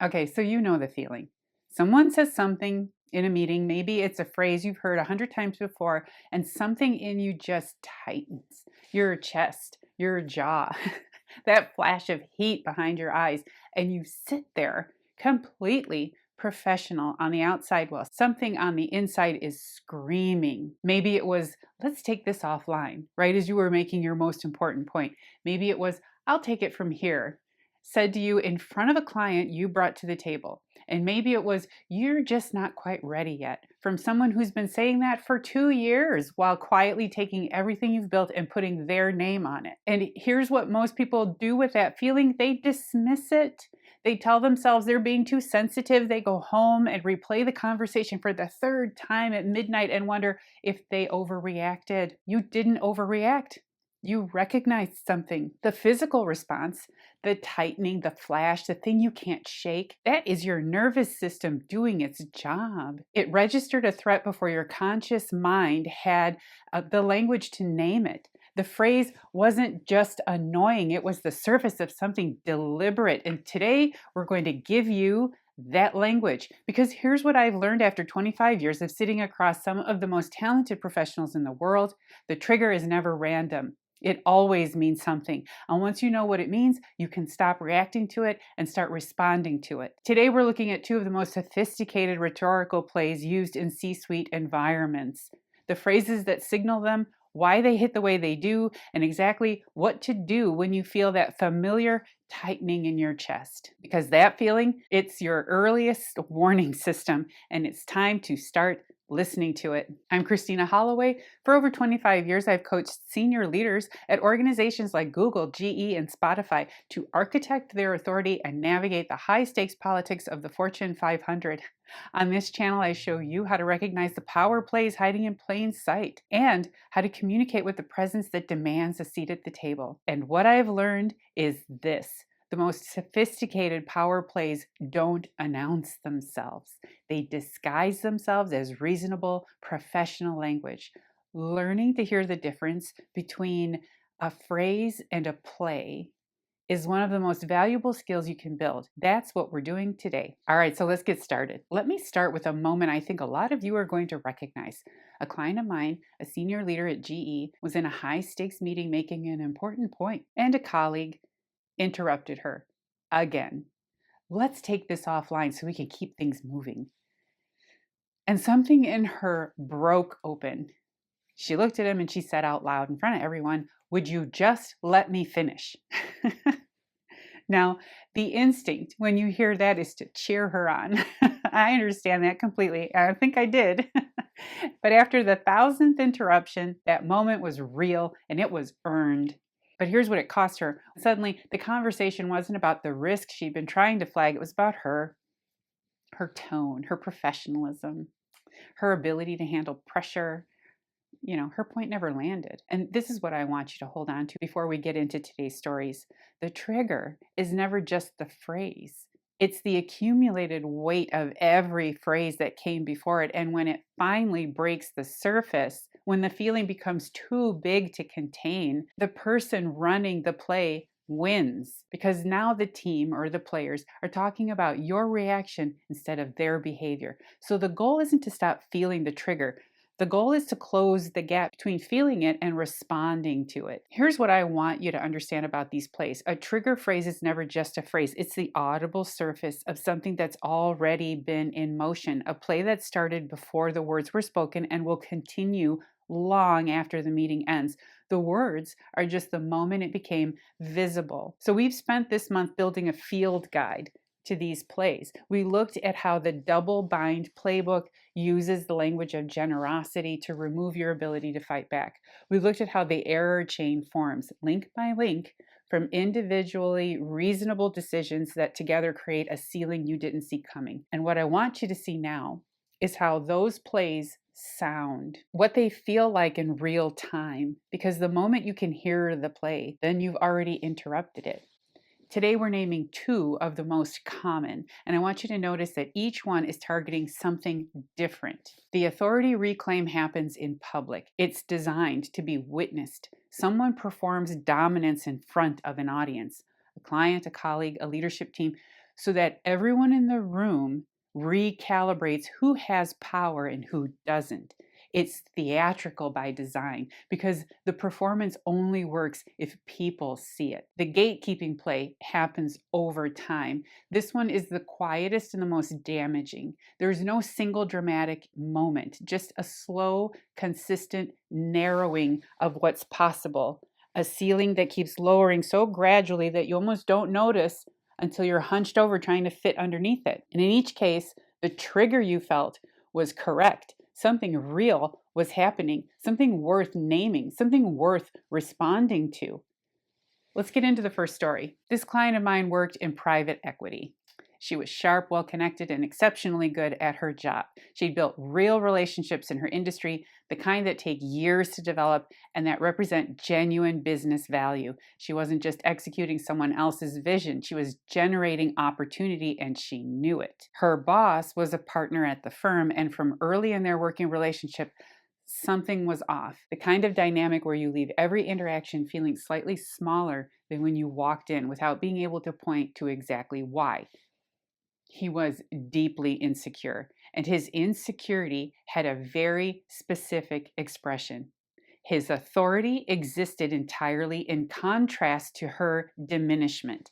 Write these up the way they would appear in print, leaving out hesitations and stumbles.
Okay, so you know the feeling. Someone says something in a meeting, maybe it's a phrase you've heard 100 times before, and something in you just tightens. Your chest, your jaw, that flash of heat behind your eyes, and you sit there completely professional on the outside while something on the inside is screaming. Maybe it was, let's take this offline, right as you were making your most important point. Maybe it was, I'll take it from here, said to you in front of a client you brought to the table. And maybe it was, you're just not quite ready yet, from someone who's been saying that for 2 years while quietly taking everything you've built and putting their name on it. And here's what most people do with that feeling: they dismiss it. They tell themselves they're being too sensitive. They go home and replay the conversation for the third time at midnight and wonder if they overreacted. You didn't overreact. You recognized something. The physical response, the tightening, the flash, the thing you can't shake, that is your nervous system doing its job. It registered a threat before your conscious mind had the language to name it. The phrase wasn't just annoying, it was the surface of something deliberate. And today we're going to give you that language, because here's what I've learned after 25 years of sitting across some of the most talented professionals in the world: the trigger is never random. It always means something. And once you know what it means, you can stop reacting to it and start responding to it. Today, we're looking at two of the most sophisticated rhetorical plays used in C-suite environments. The phrases that signal them, why they hit the way they do, and exactly what to do when you feel that familiar tightening in your chest. Because that feeling, it's your earliest warning system, and it's time to start listening to it. I'm Christina Holloway. For over 25 years, I've coached senior leaders at organizations like Google, GE, and Spotify to architect their authority and navigate the high-stakes politics of the Fortune 500. On this channel, I show you how to recognize the power plays hiding in plain sight and how to communicate with the presence that demands a seat at the table. And what I've learned is this: the most sophisticated power plays don't announce themselves. They disguise themselves as reasonable, professional language. Learning to hear the difference between a phrase and a play is one of the most valuable skills you can build. That's what we're doing today. All right, so let's get started. Let me start with a moment I think a lot of you are going to recognize. A client of mine, a senior leader at GE, was in a high-stakes meeting making an important point, and a colleague interrupted her again. Let's take this offline so we can keep things moving. And something in her broke open. She looked at him and she said out loud in front of everyone, "Would you just let me finish?" Now, the instinct when you hear that is to cheer her on. I understand that completely. I think I did. But after the 1,000th interruption, that moment was real and it was earned. But here's what it cost her. Suddenly, the conversation wasn't about the risk she'd been trying to flag. It was about her tone, her professionalism, her ability to handle pressure. Her point never landed. And this is what I want you to hold on to before we get into today's stories. The trigger is never just the phrase. It's the accumulated weight of every phrase that came before it. And when it finally breaks the surface, when the feeling becomes too big to contain, the person running the play wins, because now the team or the players are talking about your reaction instead of their behavior. So the goal isn't to stop feeling the trigger. The goal is to close the gap between feeling it and responding to it. Here's what I want you to understand about these plays. A trigger phrase is never just a phrase. It's the audible surface of something that's already been in motion, a play that started before the words were spoken and will continue long after the meeting ends. The words are just the moment it became visible. So we've spent this month building a field guide to these plays. We looked at how the double bind playbook uses the language of generosity to remove your ability to fight back. We looked at how the error chain forms, link by link, from individually reasonable decisions that together create a ceiling you didn't see coming. And what I want you to see now is how those plays sound, what they feel like in real time, because the moment you can hear the play, then you've already interrupted it. Today, we're naming two of the most common, and I want you to notice that each one is targeting something different. The authority reclaim happens in public. It's designed to be witnessed. Someone performs dominance in front of an audience, a client, a colleague, a leadership team. so that everyone in the room recalibrates who has power and who doesn't. It's theatrical by design because the performance only works if people see it. The gatekeeping play happens over time. This one is the quietest and the most damaging. There's no single dramatic moment, just a slow, consistent narrowing of what's possible. A ceiling that keeps lowering so gradually that you almost don't notice until you're hunched over trying to fit underneath it. And in each case, the trigger you felt was correct. Something real was happening, something worth naming, something worth responding to. Let's get into the first story. This client of mine worked in private equity. She was sharp, well-connected, and exceptionally good at her job. She'd built real relationships in her industry, the kind that take years to develop and that represent genuine business value. She wasn't just executing someone else's vision. She was generating opportunity, and she knew it. Her boss was a partner at the firm, and from early in their working relationship, something was off. The kind of dynamic where you leave every interaction feeling slightly smaller than when you walked in without being able to point to exactly why. He was deeply insecure, and his insecurity had a very specific expression. His authority existed entirely in contrast to her diminishment.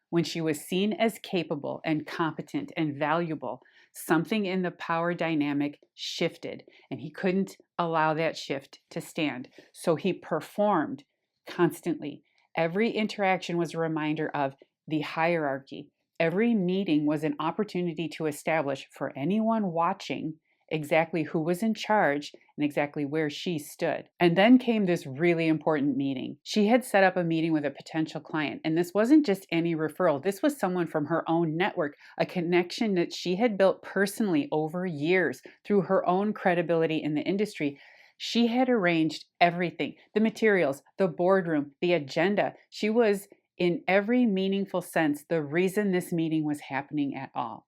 When she was seen as capable and competent and valuable, something in the power dynamic shifted, and he couldn't allow that shift to stand. So he performed constantly. Every interaction was a reminder of the hierarchy. Every meeting was an opportunity to establish for anyone watching exactly who was in charge and exactly where she stood. And then came this really important meeting. She had set up a meeting with a potential client, and this wasn't just any referral. This was someone from her own network, a connection that she had built personally over years through her own credibility in the industry. She had arranged everything, the materials, the boardroom, the agenda. She was, in every meaningful sense, the reason this meeting was happening at all.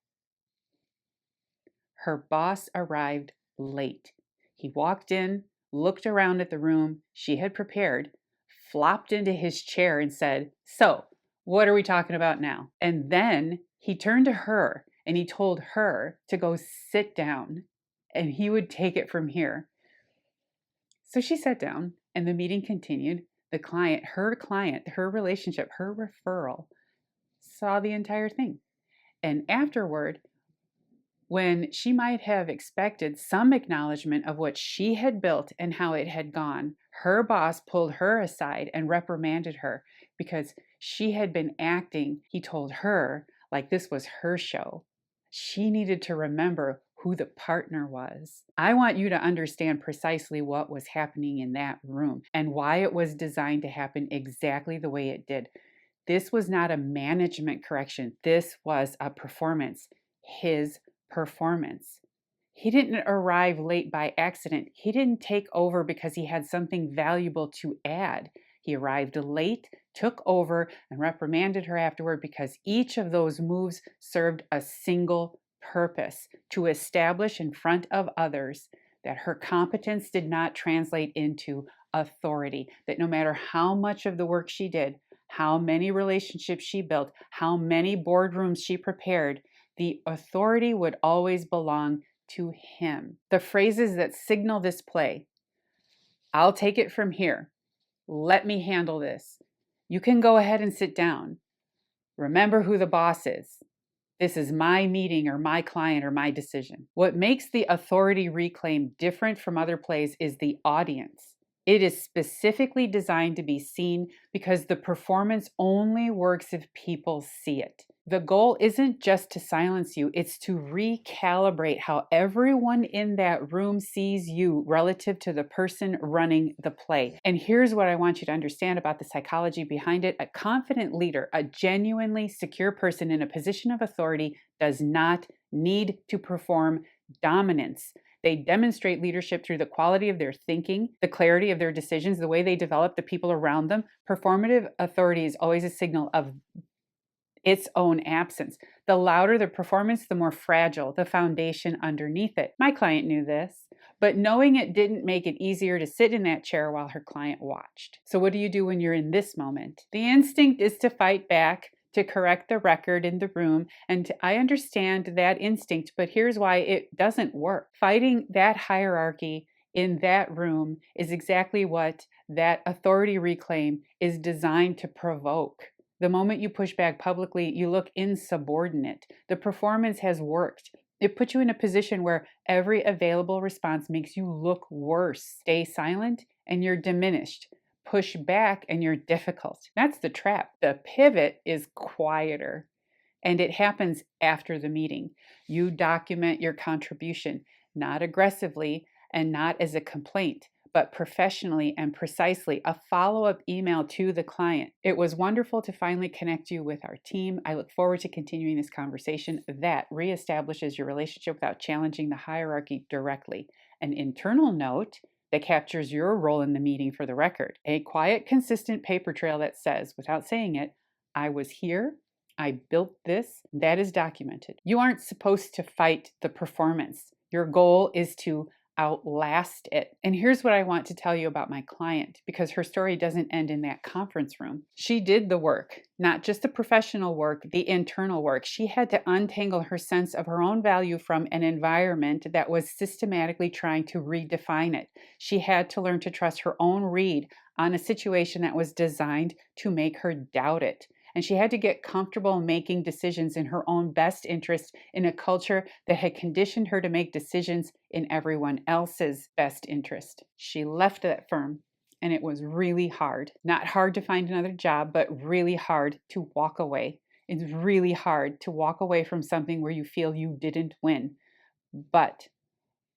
Her boss arrived late. He walked in, looked around at the room she had prepared, flopped into his chair and said, "So, what are we talking about now?" And then he turned to her and he told her to go sit down and he would take it from here. So she sat down and the meeting continued. The client, her relationship, her referral, saw the entire thing. And afterward, when she might have expected some acknowledgement of what she had built and how it had gone, her boss pulled her aside and reprimanded her because she had been acting, he told her, like this was her show. She needed to remember who the partner was. I want you to understand precisely what was happening in that room and why it was designed to happen exactly the way it did. This was not a management correction. This was a performance. His performance. He didn't arrive late by accident. He didn't take over because he had something valuable to add. He arrived late, took over, and reprimanded her afterward because each of those moves served a single purpose: to establish in front of others that her competence did not translate into authority, that no matter how much of the work she did, how many relationships she built, how many boardrooms she prepared, the authority would always belong to him. The phrases that signal this play: "I'll take it from here," "Let me handle this," "You can go ahead and sit down," "Remember who the boss is," "This is my meeting or my client or my decision." What makes the authority reclaim different from other plays is the audience. It is specifically designed to be seen because the performance only works if people see it. The goal isn't just to silence you, it's to recalibrate how everyone in that room sees you relative to the person running the play. And here's what I want you to understand about the psychology behind it. A confident leader, a genuinely secure person in a position of authority, does not need to perform dominance. They demonstrate leadership through the quality of their thinking, the clarity of their decisions, the way they develop the people around them. Performative authority is always a signal of its own absence. The louder the performance, the more fragile the foundation underneath it. My client knew this, but knowing it didn't make it easier to sit in that chair while her client watched. So what do you do when you're in this moment? The instinct is to fight back, to correct the record in the room. And I understand that instinct, but here's why it doesn't work. Fighting that hierarchy in that room is exactly what that authority reclaim is designed to provoke. The moment you push back publicly, you look insubordinate. The performance has worked. It puts you in a position where every available response makes you look worse. Stay silent and you're diminished. Push back and you're difficult. That's the trap. The pivot is quieter, and it happens after the meeting. You document your contribution, not aggressively and not as a complaint, but professionally and precisely, a follow-up email to the client. It was wonderful to finally connect you with our team. I look forward to continuing this conversation that reestablishes your relationship without challenging the hierarchy directly. An internal note that captures your role in the meeting for the record. A quiet, consistent paper trail that says, without saying it, I was here, I built this, that is documented. You aren't supposed to fight the performance. Your goal is to outlast it. And here's what I want to tell you about my client, because her story doesn't end in that conference room. She did the work, not just the professional work, the internal work. She had to untangle her sense of her own value from an environment that was systematically trying to redefine it. She had to learn to trust her own read on a situation that was designed to make her doubt it. And she had to get comfortable making decisions in her own best interest in a culture that had conditioned her to make decisions in everyone else's best interest. She left that firm, and it was really hard. Not hard to find another job, but really hard to walk away. It's really hard to walk away from something where you feel you didn't win. But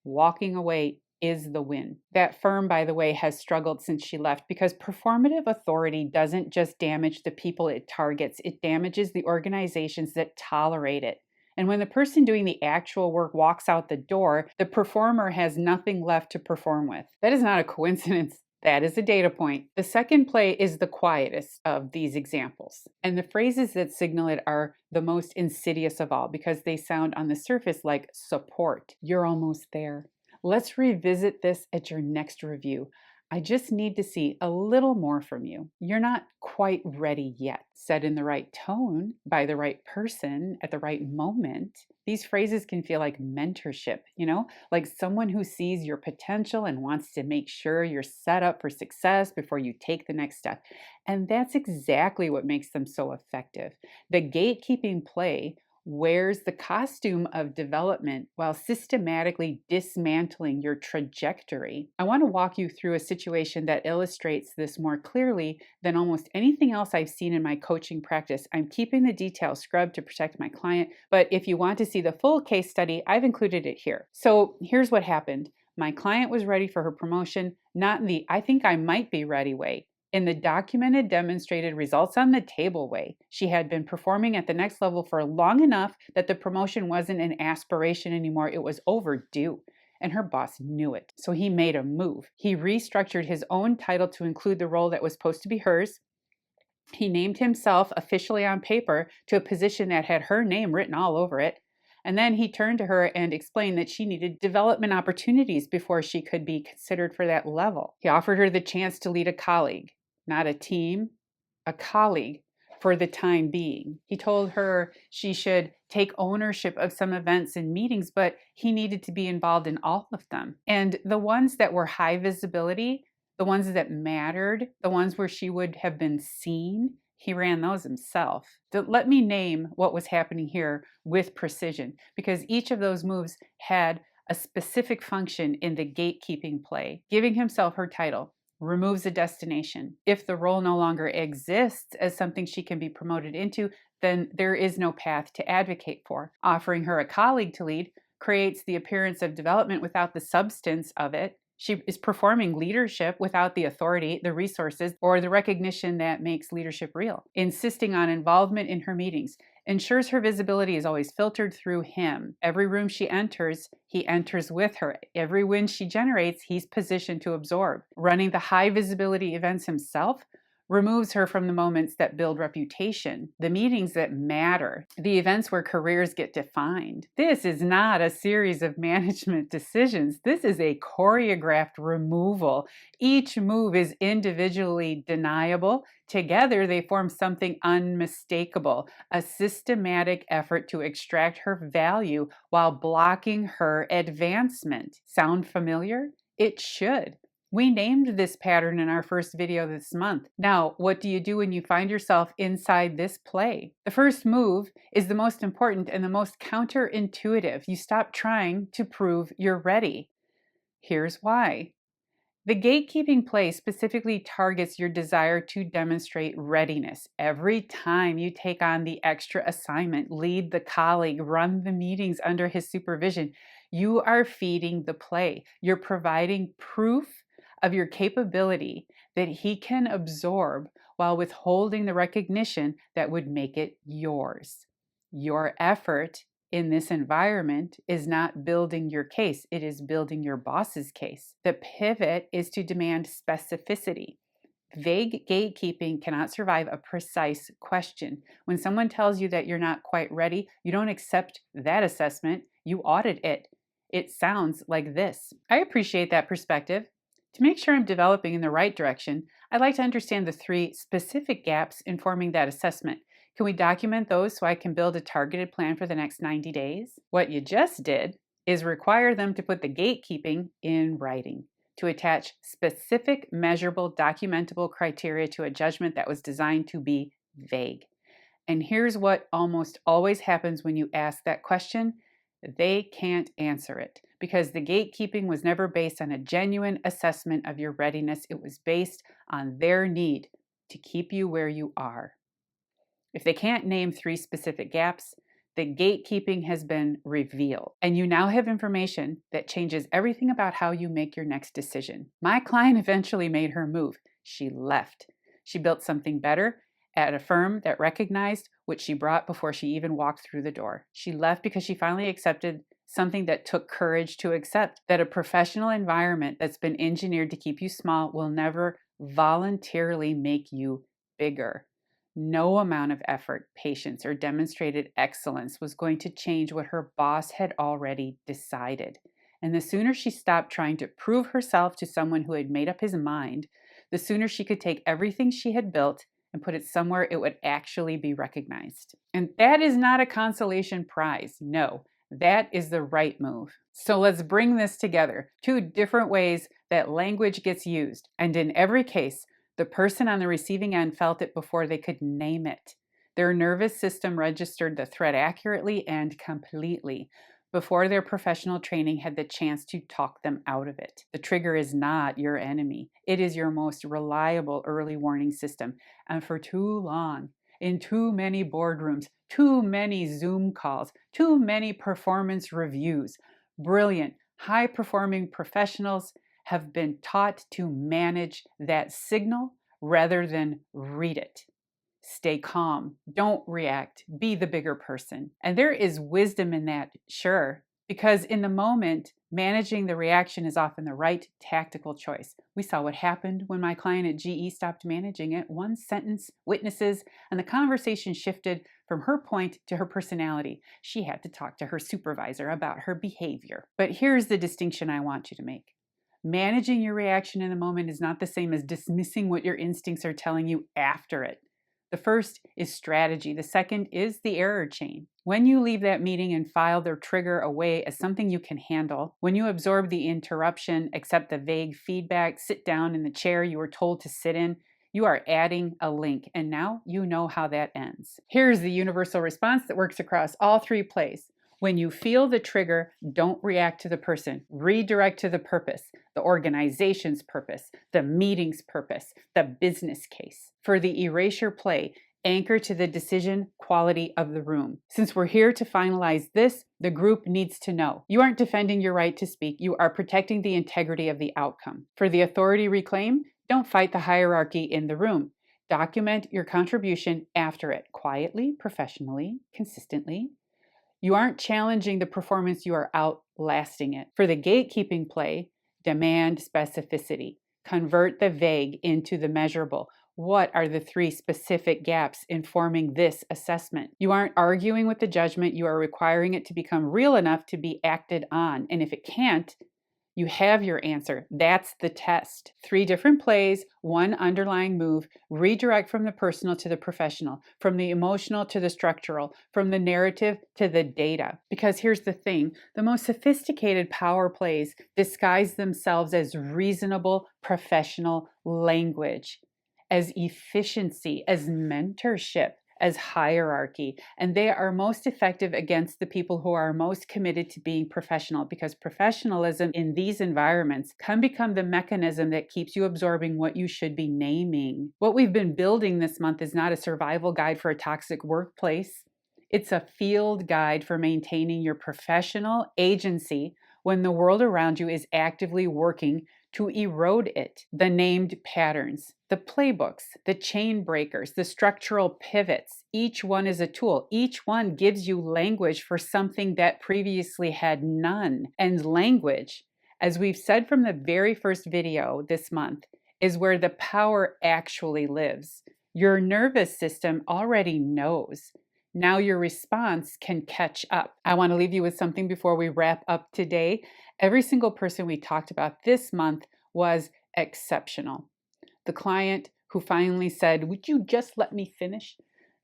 walking away is the win. That firm, by the way, has struggled since she left because performative authority doesn't just damage the people it targets, it damages the organizations that tolerate it. And when the person doing the actual work walks out the door, the performer has nothing left to perform with. That is not a coincidence. That is a data point. The second play is the quietest of these examples. And the phrases that signal it are the most insidious of all because they sound on the surface like support. You're almost there. Let's revisit this at your next review. I just need to see a little more from you. You're not quite ready yet. Said in the right tone, by the right person, at the right moment. These phrases can feel like mentorship, like someone who sees your potential and wants to make sure you're set up for success before you take the next step. And that's exactly what makes them so effective. The gatekeeping play wears the costume of development while systematically dismantling your trajectory. I want to walk you through a situation that illustrates this more clearly than almost anything else I've seen in my coaching practice. I'm keeping the details scrubbed to protect my client, but if you want to see the full case study, I've included it here. So here's what happened. My client was ready for her promotion, not in the I think I might be ready way. In the documented, demonstrated, results on the table way. She had been performing at the next level for long enough that the promotion wasn't an aspiration anymore. It was overdue. And her boss knew it. So he made a move. He restructured his own title to include the role that was supposed to be hers. He named himself officially on paper to a position that had her name written all over it. And then he turned to her and explained that she needed development opportunities before she could be considered for that level. He offered her the chance to lead a colleague. Not a team, a colleague for the time being. He told her she should take ownership of some events and meetings, but he needed to be involved in all of them. And the ones that were high visibility, the ones that mattered, the ones where she would have been seen, he ran those himself. Let me name what was happening here with precision, because each of those moves had a specific function in the gatekeeping play. Giving himself her title removes a destination. If the role no longer exists as something she can be promoted into, then there is no path to advocate for. Offering her a colleague to lead creates the appearance of development without the substance of it. She is performing leadership without the authority, the resources, or the recognition that makes leadership real. Insisting on involvement in her meetings ensures her visibility is always filtered through him. Every room she enters, he enters with her. Every win she generates, he's positioned to absorb. Running the high visibility events himself removes her from the moments that build reputation, the meetings that matter, the events where careers get defined. This is not a series of management decisions. This is a choreographed removal. Each move is individually deniable. Together, they form something unmistakable, a systematic effort to extract her value while blocking her advancement. Sound familiar? It should. We named this pattern in our first video this month. Now, what do you do when you find yourself inside this play? The first move is the most important and the most counterintuitive. You stop trying to prove you're ready. Here's why. The gatekeeping play specifically targets your desire to demonstrate readiness. Every time you take on the extra assignment, lead the colleague, run the meetings under his supervision, you are feeding the play. You're providing proof of your capability that he can absorb while withholding the recognition that would make it yours. Your effort in this environment is not building your case, it is building your boss's case. The pivot is to demand specificity. Vague gatekeeping cannot survive a precise question. When someone tells you that you're not quite ready, you don't accept that assessment, you audit it. It sounds like this. I appreciate that perspective. To make sure I'm developing in the right direction, I'd like to understand the 3 specific gaps informing that assessment. Can we document those so I can build a targeted plan for the next 90 days? What you just did is require them to put the gatekeeping in writing, to attach specific, measurable, documentable criteria to a judgment that was designed to be vague. And here's what almost always happens when you ask that question. They can't answer it because the gatekeeping was never based on a genuine assessment of your readiness. It was based on their need to keep you where you are. If they can't name 3 specific gaps, the gatekeeping has been revealed, and you now have information that changes everything about how you make your next decision. My client eventually made her move. She left. She built something better at a firm that recognized what she brought before she even walked through the door. She left because she finally accepted something that took courage to accept, that a professional environment that's been engineered to keep you small will never voluntarily make you bigger. No amount of effort, patience, or demonstrated excellence was going to change what her boss had already decided. And the sooner she stopped trying to prove herself to someone who had made up his mind, the sooner she could take everything she had built and put it somewhere it would actually be recognized. And that is not a consolation prize. No, that is the right move. So let's bring this together. 2 different ways that language gets used. And in every case, the person on the receiving end felt it before they could name it. Their nervous system registered the threat accurately and completely before their professional training had the chance to talk them out of it. The trigger is not your enemy. It is your most reliable early warning system. And for too long, in too many boardrooms, too many Zoom calls, too many performance reviews, brilliant, high-performing professionals have been taught to manage that signal rather than read it. Stay calm. Don't react. Be the bigger person. And there is wisdom in that, sure, because in the moment, managing the reaction is often the right tactical choice. We saw what happened when my client at GE stopped managing it. 1 sentence, witnesses, and the conversation shifted from her point to her personality. She had to talk to her supervisor about her behavior. But here's the distinction I want you to make. Managing your reaction in the moment is not the same as dismissing what your instincts are telling you after it. The first is strategy. The second is the error chain. When you leave that meeting and file the trigger away as something you can handle, when you absorb the interruption, accept the vague feedback, sit down in the chair you were told to sit in, you are adding a link, and now you know how that ends. Here's the universal response that works across all 3 plays. When you feel the trigger, don't react to the person. Redirect to the purpose, the organization's purpose, the meeting's purpose, the business case. For the erasure play, anchor to the decision quality of the room. Since we're here to finalize this, the group needs to know. You aren't defending your right to speak. You are protecting the integrity of the outcome. For the authority reclaim, don't fight the hierarchy in the room. Document your contribution after it, quietly, professionally, consistently. You aren't challenging the performance, you are outlasting it. For the gatekeeping play, demand specificity. Convert the vague into the measurable. What are the 3 specific gaps in forming this assessment? You aren't arguing with the judgment, you are requiring it to become real enough to be acted on. And if it can't, you have your answer. That's the test. 3 different plays, 1 underlying move, redirect from the personal to the professional, from the emotional to the structural, from the narrative to the data. Because here's the thing, the most sophisticated power plays disguise themselves as reasonable professional language, as efficiency, as mentorship, as hierarchy, and they are most effective against the people who are most committed to being professional, because professionalism in these environments can become the mechanism that keeps you absorbing what you should be naming. What we've been building this month is not a survival guide for a toxic workplace. It's a field guide for maintaining your professional agency when the world around you is actively working to erode it. The named patterns, the playbooks, the chain breakers, the structural pivots, each one is a tool. Each one gives you language for something that previously had none. And language, as we've said from the very first video this month, is where the power actually lives. Your nervous system already knows. Now your response can catch up. I want to leave you with something before we wrap up today. Every single person we talked about this month was exceptional. The client who finally said, "Would you just let me finish?"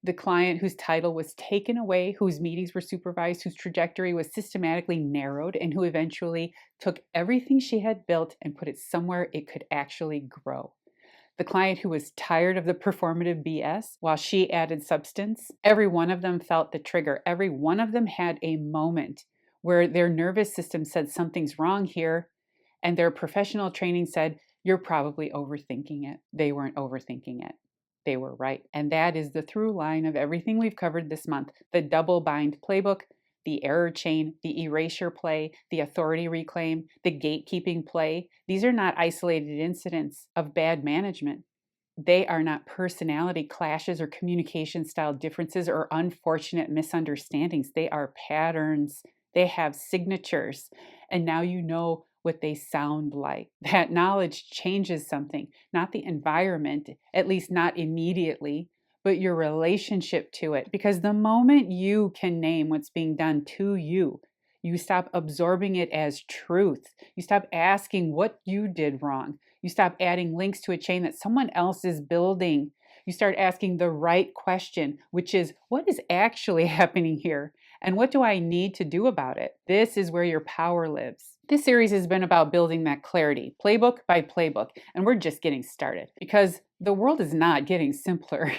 The client whose title was taken away, whose meetings were supervised, whose trajectory was systematically narrowed, and who eventually took everything she had built and put it somewhere it could actually grow. The client who was tired of the performative BS while she added substance. Every one of them felt the trigger. Every one of them had a moment where their nervous system said something's wrong here, and their professional training said, "You're probably overthinking it." They weren't overthinking it. They were right. And that is the through line of everything we've covered this month. The double bind playbook, the error chain, the erasure play, the authority reclaim, the gatekeeping play. These are not isolated incidents of bad management. They are not personality clashes or communication style differences or unfortunate misunderstandings. They are patterns. They have signatures. And now you know what they sound like. That knowledge changes something, not the environment, at least not immediately, but your relationship to it. Because the moment you can name what's being done to you, you stop absorbing it as truth. You stop asking what you did wrong. You stop adding links to a chain that someone else is building. You start asking the right question, which is, what is actually happening here? And what do I need to do about it? This is where your power lives. This series has been about building that clarity, playbook by playbook, and we're just getting started because the world is not getting simpler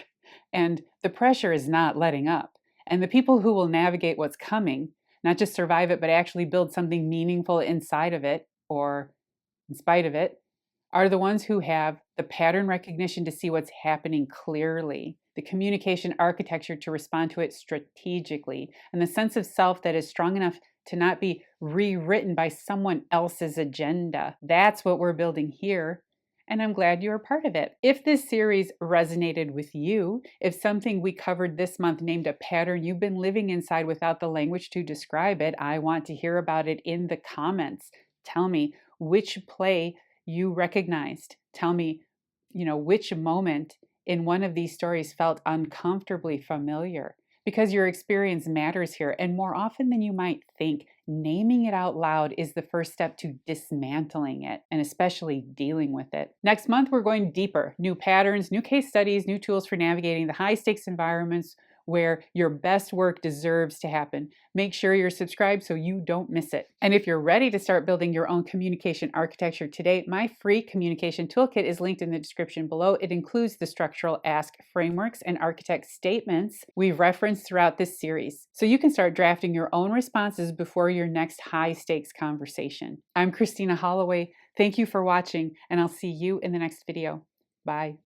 and the pressure is not letting up. And the people who will navigate what's coming, not just survive it, but actually build something meaningful inside of it or in spite of it, are the ones who have the pattern recognition to see what's happening clearly, the communication architecture to respond to it strategically, and the sense of self that is strong enough to not be rewritten by someone else's agenda. That's what we're building here, and I'm glad you're a part of it. If this series resonated with you, if something we covered this month named a pattern you've been living inside without the language to describe it, I want to hear about it in the comments. Tell me which play you recognized. Tell me, which moment in one of these stories felt uncomfortably familiar, because your experience matters here. And more often than you might think, naming it out loud is the first step to dismantling it and especially dealing with it. Next month, we're going deeper. New patterns, new case studies, new tools for navigating the high stakes environments where your best work deserves to happen. Make sure you're subscribed so you don't miss it. And if you're ready to start building your own communication architecture today, my free communication toolkit is linked in the description below. It includes the structural ask frameworks and architect statements we've referenced throughout this series, so you can start drafting your own responses before your next high stakes conversation. I'm Christina Holloway. Thank you for watching, and I'll see you in the next video. Bye.